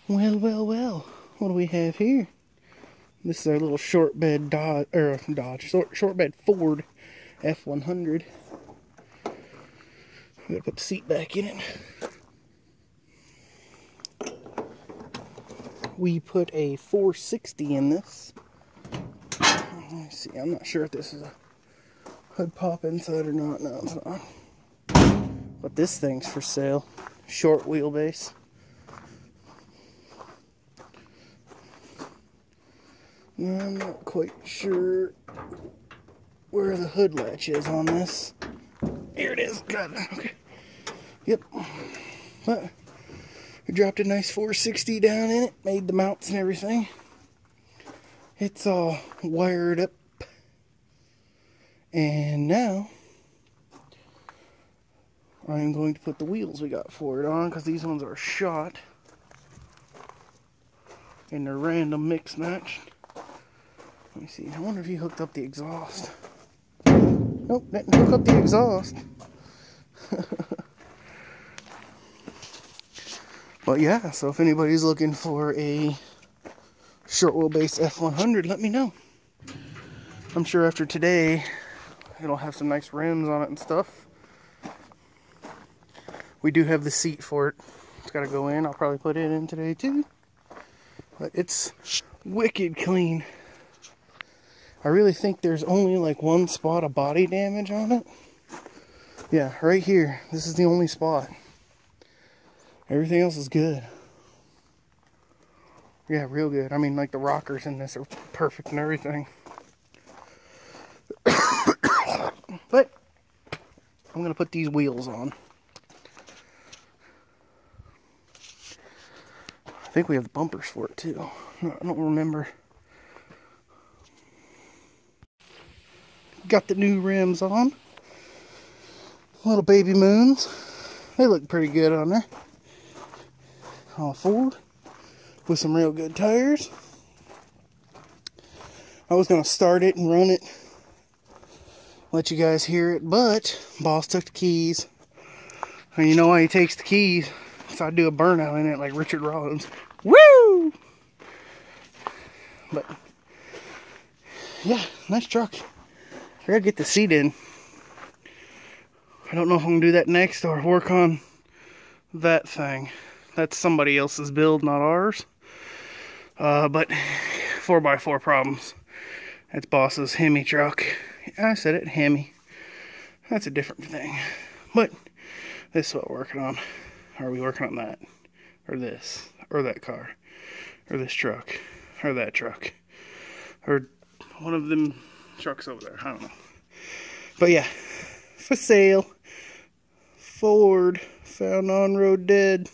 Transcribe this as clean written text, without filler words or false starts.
Well, well, well. What do we have here? This is our little short bed short bed Ford F100. I'm gonna put the seat back in it. We put a 460 in this. Let me see. I'm not sure if this is a hood pop inside or not. No, it's not. But this thing's for sale. Short wheelbase. I'm not quite sure where the hood latch is on this. Here it is. Got it. Okay. Yep. But we dropped a nice 460 down in it. Made the mounts and everything. It's all wired up. And now I'm going to put the wheels we got for it on, because these ones are shot. And they're random mix match. Let me see. I wonder if he hooked up the exhaust. Nope, didn't hook up the exhaust. But yeah, so if anybody's looking for a short wheelbase F100, let me know. I'm sure after today, it'll have some nice rims on it and stuff. We do have the seat for it. It's got to go in. I'll probably put it in today too. But it's wicked clean. I really think there's only like one spot of body damage on it. Yeah, right here. This is the only spot. Everything else is good. Yeah, real good. I mean, like the rockers in this are perfect and everything. But I'm going to put these wheels on. I think we have the bumpers for it too. I don't remember. Got the new rims on. Little baby moons. They look pretty good on there. All Ford. With some real good tires. I was going to start it and run it. Let you guys hear it. But boss took the keys. And you know why he takes the keys? So I do a burnout in it like Richard Rollins. Woo! But yeah, nice truck. I gotta get the seat in. I don't know if I'm gonna do that next or work on that thing. That's somebody else's build, not ours. But 4x4 problems. That's boss's Hemi truck. I said it, Hemi. That's a different thing. But this is what we're working on. Are we working on that? Or this? Or that car? Or this truck? Or that truck? Or one of them trucks over there. I don't know. But yeah, for sale. Ford, found on road dead.